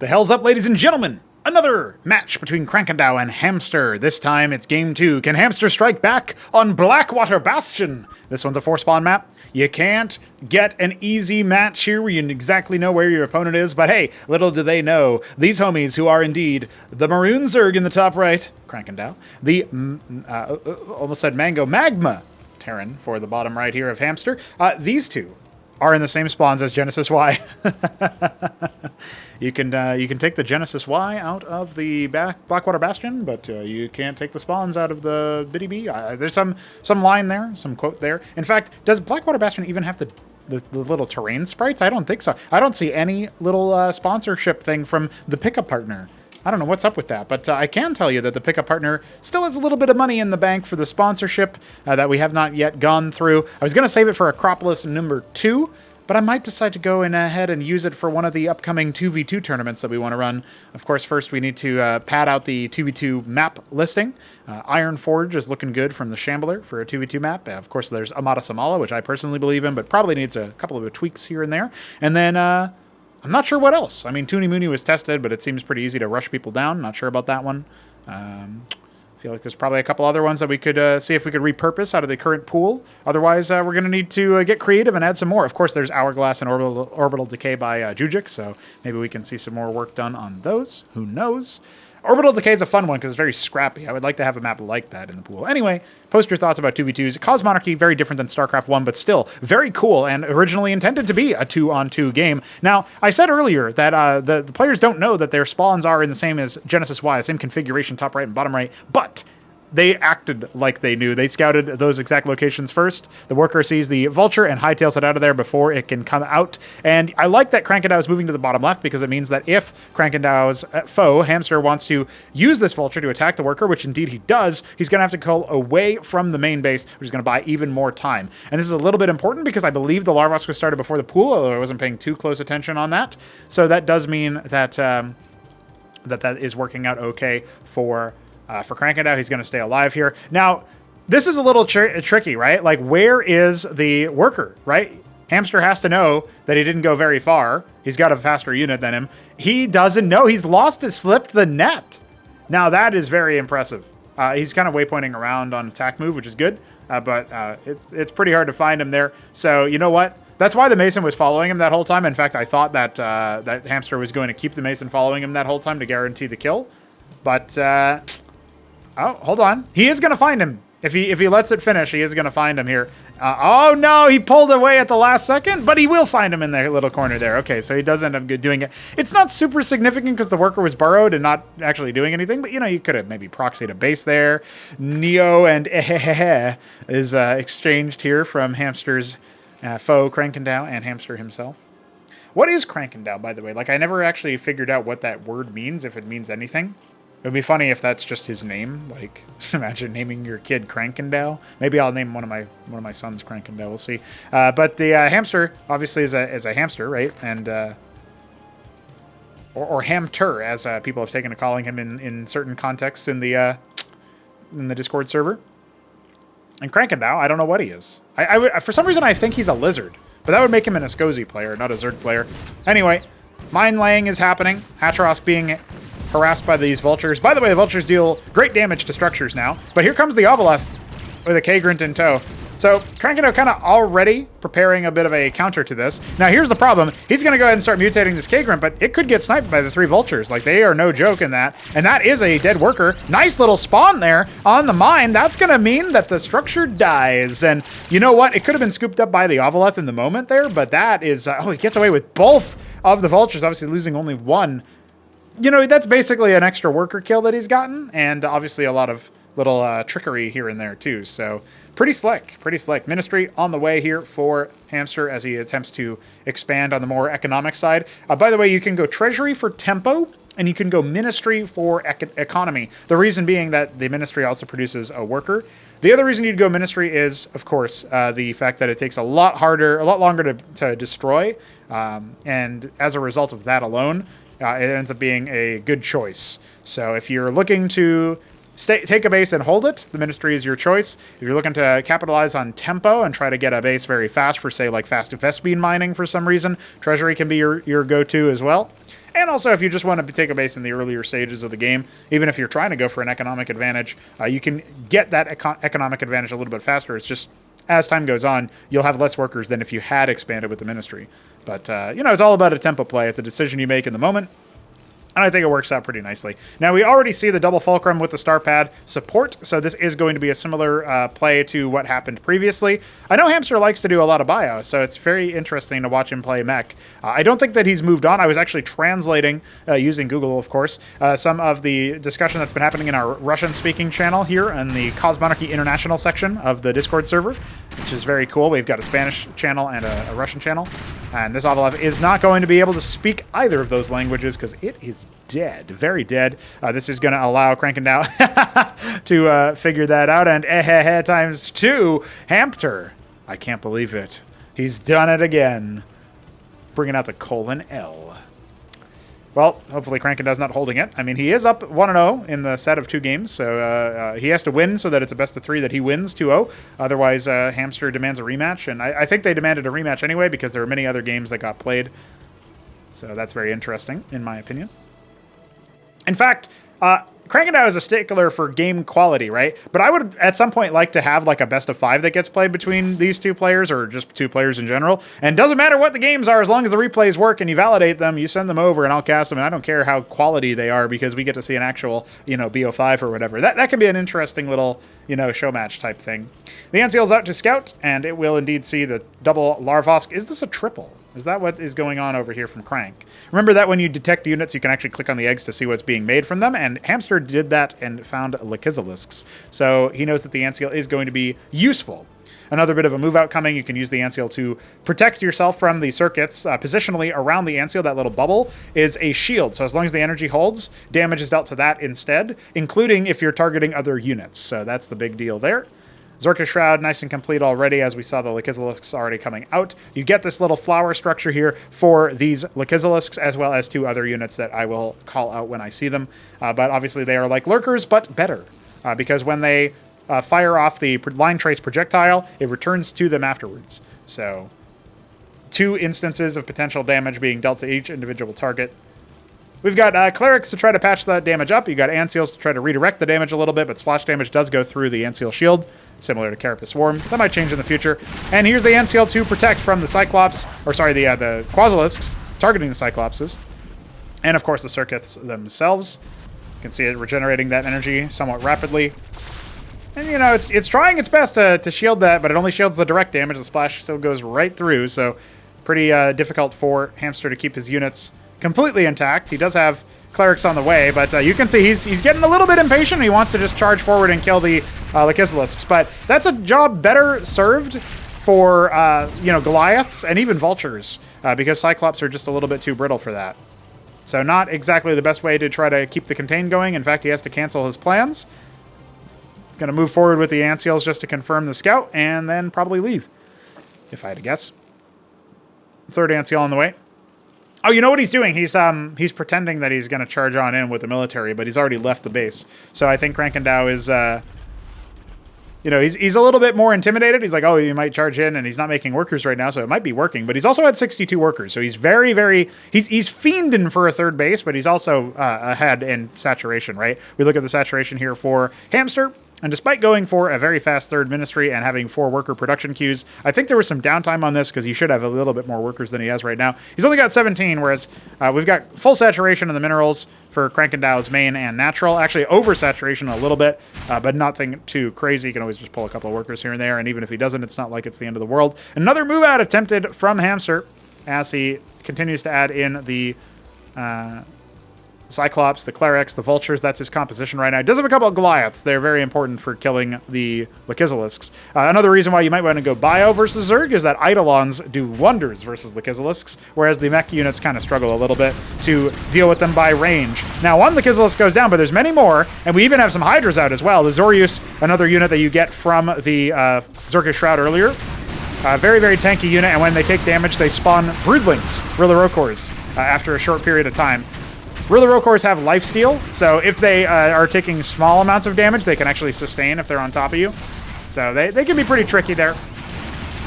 The hell's up, ladies and gentlemen? Another match between Krankendau and Hamster. This time it's game 2. Can Hamster strike back on Blackwater Bastion? This one's a 4-spawn map. You can't get an easy match here where you exactly know where your opponent is, but hey, little do they know, these homies who are indeed the Maroon Zerg in the top right, Krankendau, the, almost said Mango Magma Terran for the bottom right here of Hamster, these two are in the same spawns as Genesis Y. You can take the Genesis Y out of the Blackwater Bastion, but you can't take the spawns out of the Biddy B. There's some line there, some quote there. In fact, does Blackwater Bastion even have the little terrain sprites? I don't think so. I don't see any little sponsorship thing from the pickup partner. I don't know what's up with that, but I can tell you that the pickup partner still has a little bit of money in the bank for the sponsorship that we have not yet gone through. I was going to save it for Acropolis number 2, but I might decide to go in ahead and use it for one of the upcoming 2v2 tournaments that we want to run. Of course, first we need to pad out the 2v2 map listing. Iron Forge is looking good from the Shambler for a 2v2 map. Of course, there's Amada Samala, which I personally believe in, but probably needs a couple of tweaks here and there. And then I'm not sure what else. I mean, Toonie Mooney was tested, but it seems pretty easy to rush people down. Not sure about that one. I feel like there's probably a couple other ones that we could see if we could repurpose out of the current pool. Otherwise, we're going to need to get creative and add some more. Of course, there's Hourglass and Orbital Decay by Jujic, so maybe we can see some more work done on those. Who knows? Orbital Decay is a fun one because it's very scrappy. I would like to have a map like that in the pool. Anyway, post your thoughts about 2v2s. Cosmonarchy, very different than Starcraft 1, but still very cool and originally intended to be a 2-on-2 game. Now, I said earlier that the players don't know that their spawns are in the same as Genesis Y, the same configuration, top right and bottom right, but they acted like they knew. They scouted those exact locations first. The worker sees the vulture and hightails it out of there before it can come out. And I like that Krankendau is moving to the bottom left because it means that if Krankendau's foe, Hamster, wants to use this vulture to attack the worker, which indeed he does, he's going to have to go away from the main base, which is going to buy even more time. And this is a little bit important because I believe the Larvos was started before the pool, although I wasn't paying too close attention on that. So that does mean that that is working out okay for Krankendau. He's going to stay alive here. Now, this is a little tricky, right? Like, where is the worker, right? Hamster has to know that he didn't go very far. He's got a faster unit than him. He doesn't know. He's lost it, slipped the net. Now, that is very impressive. He's kind of waypointing around on attack move, which is good, but it's pretty hard to find him there. So, you know what? That's why the Mason was following him that whole time. In fact, I thought that that Hamster was going to keep the Mason following him that whole time to guarantee the kill. But oh, hold on. He is going to find him. If he lets it finish, he is going to find him here. Oh, no, he pulled away at the last second, but he will find him in the little corner there. Okay, so he does end up doing it. It's not super significant because the worker was burrowed and not actually doing anything, but, you know, you could have maybe proxied a base there. Neo and Ehehe is exchanged here from Hamster's foe, Krankendau, and Hamster himself. What is Krankendau, by the way? Like, I never actually figured out what that word means, if it means anything. It would be funny if that's just his name. Like, imagine naming your kid Krankendau. Maybe I'll name one of my sons Krankendau. We'll see. But the Hamster obviously is a hamster, right? And or Hamter, as people have taken to calling him in certain contexts in the Discord server. And Krankendau, I don't know what he is. I for some reason I think he's a lizard, but that would make him an Escozy player, not a Zerg player. Anyway, mine laying is happening. Hatrosk being harassed by these vultures. By the way, the vultures deal great damage to structures now. But here comes the Ovaleth with a Kagrant in tow. So Krankendau kind of already preparing a bit of a counter to this. Now here's the problem. He's going to go ahead and start mutating this Kagrant, but it could get sniped by the 3 vultures. Like, they are no joke in that. And that is a dead worker. Nice little spawn there on the mine. That's going to mean that the structure dies. And you know what? It could have been scooped up by the Ovaleth in the moment there, but that is... oh, he gets away with both of the vultures, obviously losing only one. You know, that's basically an extra worker kill that he's gotten, and obviously a lot of little trickery here and there too. So pretty slick, pretty slick. Ministry on the way here for Hamster as he attempts to expand on the more economic side. By the way, you can go Treasury for tempo, and you can go Ministry for economy. The reason being that the Ministry also produces a worker. The other reason you'd go Ministry is, of course, the fact that it takes a lot longer to destroy, and as a result of that alone, it ends up being a good choice. So if you're looking to take a base and hold it, the Ministry is your choice. If you're looking to capitalize on tempo and try to get a base very fast for, say, like fast Vespene mining for some reason, Treasury can be your go-to as well. And also, if you just want to take a base in the earlier stages of the game, even if you're trying to go for an economic advantage, you can get that economic advantage a little bit faster. It's just, as time goes on, you'll have less workers than if you had expanded with the Ministry. But, it's all about a tempo play. It's a decision you make in the moment. And I think it works out pretty nicely. Now, we already see the double fulcrum with the star pad support, so this is going to be a similar play to what happened previously. I know Hamster likes to do a lot of bio, so it's very interesting to watch him play mech. I don't think that he's moved on. I was actually translating, using Google, of course, some of the discussion that's been happening in our Russian-speaking channel here in the Cosmonarchy International section of the Discord server, which is very cool. We've got a Spanish channel and a Russian channel, and this Avalev is not going to be able to speak either of those languages because it is dead, very dead. This is going to allow Krankendau to figure that out, and times 2, Hamster. I can't believe it. He's done it again. Bringing out the :L. Well, hopefully Krankendau's not holding it. I mean, he is up 1-0 in the set of 2 games, so he has to win so that it's a best of 3 that he wins 2-0. Otherwise, Hamster demands a rematch, and I think they demanded a rematch anyway because there were many other games that got played. So that's very interesting, in my opinion. In fact, Krankendau is a stickler for game quality, right? But I would, at some point, like to have like a best of 5 that gets played between these 2 players, or just 2 players in general. And doesn't matter what the games are, as long as the replays work and you validate them, you send them over and I'll cast them. And I don't care how quality they are because we get to see an actual, BO5 or whatever. That could be an interesting little, show match type thing. The Anseal's out to scout, and it will indeed see the double Larvosk. Is this a triple? Is that what is going on over here from Crank? Remember that when you detect units, you can actually click on the eggs to see what's being made from them, and Hamster did that and found Lekizilisks. So he knows that the Anseal is going to be useful. Another bit of a move out coming, you can use the Anseal to protect yourself from the circuits. Positionally around the Anseal, that little bubble is a shield. So as long as the energy holds, damage is dealt to that instead, including if you're targeting other units. So that's the big deal there. Zorka Shroud, nice and complete already, as we saw the Lekizilisks already coming out. You get this little flower structure here for these Lekizilisks, as well as 2 other units that I will call out when I see them. But obviously they are like lurkers, but better. Because when they fire off the line trace projectile, it returns to them afterwards. So 2 instances of potential damage being dealt to each individual target. We've got Clerics to try to patch that damage up. You've got Anseals to try to redirect the damage a little bit, but splash damage does go through the Anseal shield, similar to Carapace Swarm. That might change in the future. And here's the Anseal to protect from the Cyclops, or sorry, the Quasilisks, targeting the Cyclopses. And of course the circuits themselves. You can see it regenerating that energy somewhat rapidly. And it's trying its best to shield that, but it only shields the direct damage. The splash still goes right through, so pretty difficult for Hamster to keep his units completely intact. He does have Clerics on the way, but you can see he's getting a little bit impatient. He wants to just charge forward and kill the Lekizilisks, but that's a job better served for Goliaths and even Vultures, because Cyclops are just a little bit too brittle for that. So not exactly the best way to try to keep the contain going. In fact, he has to cancel his plans. He's going to move forward with the Anseals just to confirm the scout, and then probably leave, if I had to guess. 3rd Anseal on the way. Oh, you know what he's doing? He's pretending that he's going to charge on in with the military, but he's already left the base. So I think Krankendau is, he's a little bit more intimidated. He's like, oh, you might charge in, and he's not making workers right now, so it might be working. But he's also had 62 workers, so he's very, he's fiending for a 3rd base, but he's also ahead in saturation, right? We look at the saturation here for Hamster. And despite going for a very fast 3rd ministry and having 4 worker production queues, I think there was some downtime on this because he should have a little bit more workers than he has right now. He's only got 17, whereas we've got full saturation in the minerals for Krankendau's main and natural. Actually, oversaturation a little bit, but nothing too crazy. You can always just pull a couple of workers here and there, and even if he doesn't, it's not like it's the end of the world. Another move out attempted from Hamster as he continues to add in the Cyclops, the Clerics, the Vultures. That's his composition right now. He does have a couple of Goliaths. They're very important for killing the Lekizilisks. Another reason why you might want to go Bio versus Zerg is that Eidolons do wonders versus Lekizilisks, whereas the mech units kind of struggle a little bit to deal with them by range. Now, 1 Lekizilisk goes down, but there's many more, and we even have some Hydras out as well. The Zorius, another unit that you get from the Zerkish Shroud earlier. Very, very tanky unit, and when they take damage, they spawn Broodlings, Rillarokors, after a short period of time. Rillarokors have lifesteal, so if they are taking small amounts of damage, they can actually sustain if they're on top of you. So they can be pretty tricky there.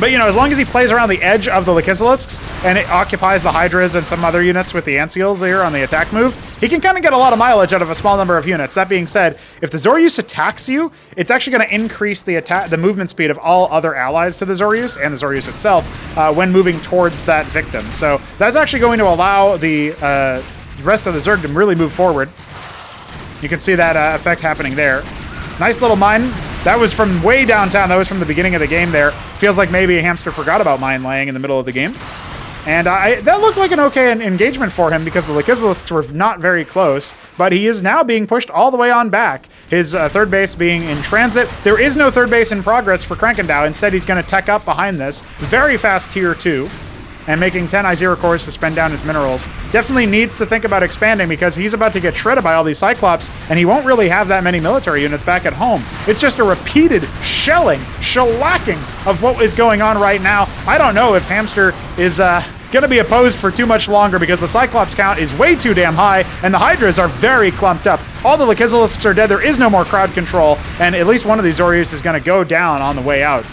But, you know, as long as he plays around the edge of the Lekizolisks and it occupies the Hydras and some other units with the Anseals here on the attack move, he can kind of get a lot of mileage out of a small number of units. That being said, if the Zoryus attacks you, it's actually going to increase the movement speed of all other allies to the Zoryus and the Zoryus itself when moving towards that victim. So that's actually going to allow the rest of the Zerg to really move forward. You can see that effect happening there. Nice little mine. That was from way downtown. That was from the beginning of the game there. Feels like maybe a Hamster forgot about mine laying in the middle of the game. And that looked like an okay engagement for him because the Lekizolisks were not very close, but he is now being pushed all the way on back. His third base being in transit. There is no third base in progress for Krankendau. Instead, he's going to tech up behind this. Very fast tier 2. And making 10 I0 cores to spend down his minerals. Definitely needs to think about expanding because he's about to get shredded by all these Cyclops, and he won't really have that many military units back at home. It's just a repeated shellacking of what is going on right now. I don't know if Hamster is going to be opposed for too much longer because the Cyclops count is way too damn high, and the Hydras are very clumped up. All the Lekizolisks are dead. There is no more crowd control, and at least one of these Zoryus is going to go down on the way out.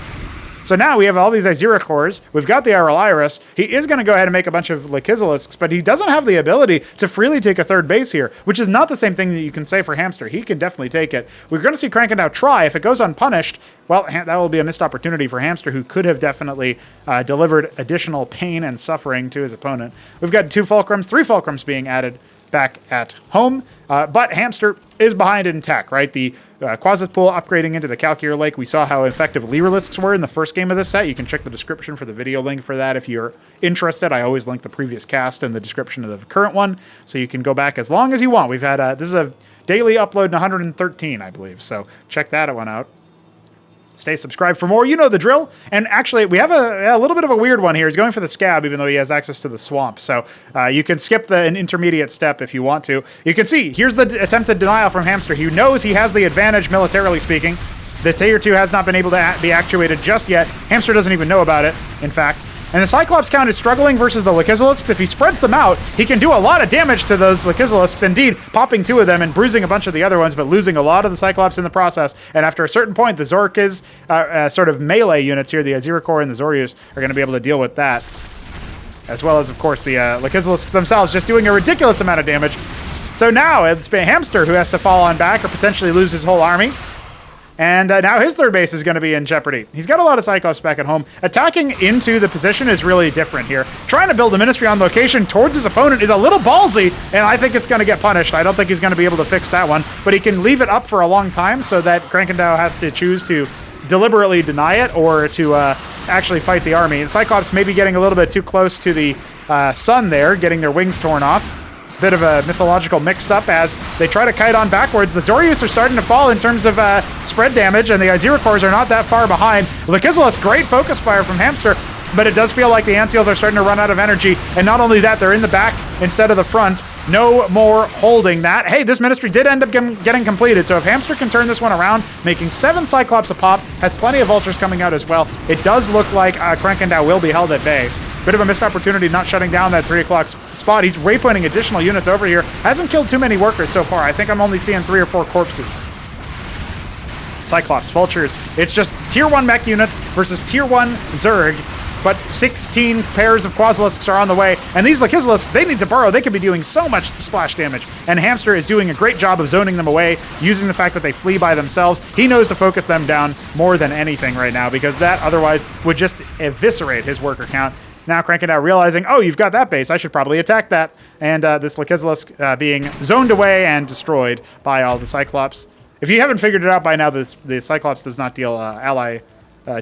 So now we have all these Izira cores. We've got the Iris. He is going to go ahead and make a bunch of Lekizolisks, but he doesn't have the ability to freely take a third base here, which is not the same thing that you can say for Hamster. He can definitely take it. We're going to see Krankendau try. If it goes unpunished, well, that will be a missed opportunity for Hamster, who could have definitely delivered additional pain and suffering to his opponent. We've got 2 Fulcrums, 3 Fulcrums being added back at home, but Hamster is behind in tech, right? The Quasit Pool upgrading into the Calculator Lake. We saw how effective Lyrilisks were in the first game of this set. You can check the description for the video link for that if you're interested. I always link the previous cast in the description of the current one, so you can go back as long as you want. We've had, this is a daily upload in 113, I believe, so check that one out. Stay subscribed for more. You know the drill. And actually, we have a little bit of a weird one here. He's going for the scab, even though he has access to the swamp. So you can skip an intermediate step if you want to. You can see, here's the attempted denial from Hamster. He knows he has the advantage, militarily speaking. The tier 2 has not been able to be actuated just yet. Hamster doesn't even know about it, in fact. And the Cyclops count is struggling versus the Lekizolisks. If he spreads them out, he can do a lot of damage to those Lekizolisks, indeed, popping 2 of them and bruising a bunch of the other ones, but losing a lot of the Cyclops in the process. And after a certain point, the Zork's sort of melee units here, the Azira Core and the Zoryus, are going to be able to deal with that. As well as, of course, the Lekizolisks themselves just doing a ridiculous amount of damage. So now it's been Hamster who has to fall on back or potentially lose his whole army. And now his third base is going to be in jeopardy. He's got a lot of Cyclops back at home. Attacking into the position is really different here. Trying to build a ministry on location towards his opponent is a little ballsy, and I think it's going to get punished. I don't think he's going to be able to fix that one, but he can leave it up for a long time so that Krankendau has to choose to deliberately deny it or to actually fight the army. And Cyclops may be getting a little bit too close to the sun there, getting their wings torn off. Bit of a mythological mix-up as they try to kite on backwards. The Zoryus are starting to fall in terms of spread damage, and the Izira cores are not that far behind. Lekizolis, great focus fire from Hamster, but it does feel like the Anseals are starting to run out of energy. And not only that, they're in the back instead of the front. No more holding that. Hey, this ministry did end up getting completed, so if Hamster can turn this one around, making 7 Cyclops a pop, has plenty of Vultures coming out as well, it does look like Krankendau will be held at bay. Bit of a missed opportunity not shutting down that 3 o'clock spot. He's waypointing additional units over here. Hasn't killed too many workers so far. I think I'm only seeing 3 or 4 corpses. Cyclops, Vultures. It's just tier 1 mech units versus tier 1 Zerg, but 16 pairs of Quasilisks are on the way. And these Lekizolisks, they need to burrow. They could be doing so much splash damage. And Hamster is doing a great job of zoning them away, using the fact that they flee by themselves. He knows to focus them down more than anything right now, because that otherwise would just eviscerate his worker count. Now Krankendau realizing, oh, you've got that base, I should probably attack that. And this Lekizilisk being zoned away and destroyed by all the Cyclops. If you haven't figured it out by now, the Cyclops does not deal ally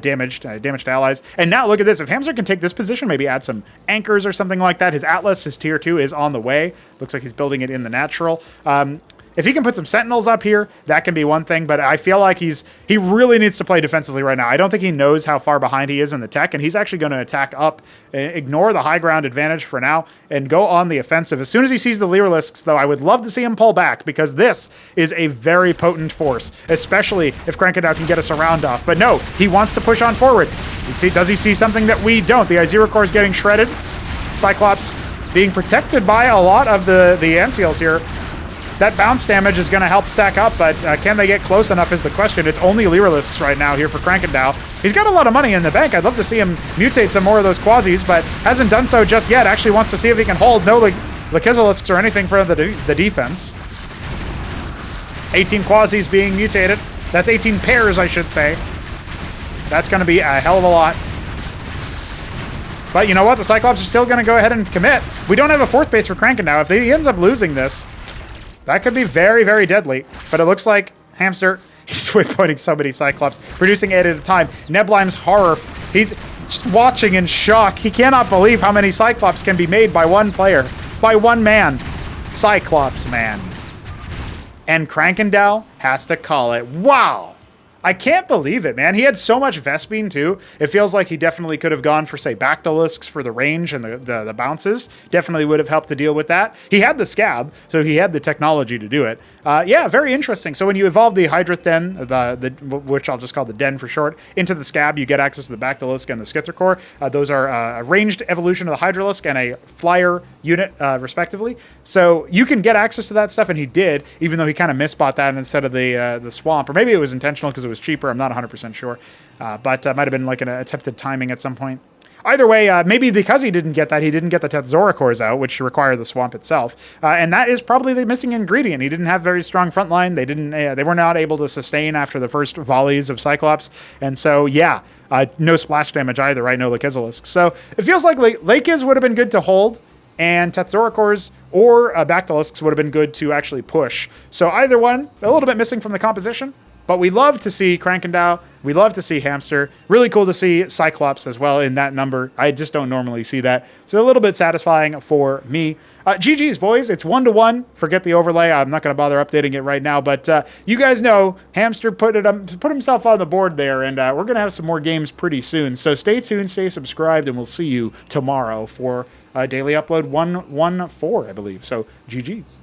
damage to allies. And now look at this. If Hamster can take this position, maybe add some anchors or something like that. His Atlas, his tier 2, is on the way. Looks like he's building it in the natural. If he can put some Sentinels up here, that can be one thing, but I feel like he really needs to play defensively right now. I don't think he knows how far behind he is in the tech, and he's actually going to attack up, ignore the high ground advantage for now, and go on the offensive. As soon as he sees the Lyrilisks, though, I would love to see him pull back, because this is a very potent force, especially if Krankendau can get a surround off. But no, he wants to push on forward. Does he see something that we don't? The Izira core is getting shredded. Cyclops being protected by a lot of the Anseals here. That bounce damage is going to help stack up, but can they get close enough is the question. It's only Lyrilisks right now here for Krankendau. He's got a lot of money in the bank. I'd love to see him mutate some more of those Quasis, but hasn't done so just yet. Actually wants to see if he can hold no Lyrilisks or anything for the defense. 18 Quasis being mutated. That's 18 pairs, I should say. That's going to be a hell of a lot. But you know what? The Cyclops are still going to go ahead and commit. We don't have a fourth base for Krankendau. If he ends up losing this, that could be very, very deadly. But it looks like Hamster, he's pointing so many Cyclops, producing 8 at a time. Neblim's horror. He's just watching in shock. He cannot believe how many Cyclops can be made by one player, by one man. Cyclops man. And Krankendau has to call it. Wow! I can't believe it, man. He had so much Vespene, too. It feels like he definitely could have gone for, say, Bactylisks for the range and the bounces. Definitely would have helped to deal with that. He had the Scab, so he had the technology to do it. Yeah, very interesting. So when you evolve the Hydrith Den, which I'll just call the Den for short, into the Scab, you get access to the Bactylisk and the Schittercore. Those are a ranged evolution of the Hydralisk and a flyer unit, respectively. So you can get access to that stuff, and he did, even though he kind of misbought that instead of the Swamp. Or maybe it was intentional because it was cheaper. I'm not 100% sure. But might have been like an attempted timing at some point. Either way, maybe because he didn't get that, he didn't get the Tetzoricores out, which require the Swamp itself. And that is probably the missing ingredient. He didn't have very strong front line. They were not able to sustain after the first volleys of Cyclops. And so, yeah, no splash damage either, right? No Lycizilisk. So it feels like Lakiz would have been good to hold, and Tetzoricores or Bactylisks would have been good to actually push. So either one, a little bit missing from the composition. But we love to see Krankendau. We love to see Hamster. Really cool to see Cyclops as well in that number. I just don't normally see that. So a little bit satisfying for me. GG's, boys. It's 1-1. Forget the overlay. I'm not going to bother updating it right now. But you guys know Hamster put himself on the board there. And we're going to have some more games pretty soon. So stay tuned, stay subscribed, and we'll see you tomorrow for daily upload 114, I believe. So GG's.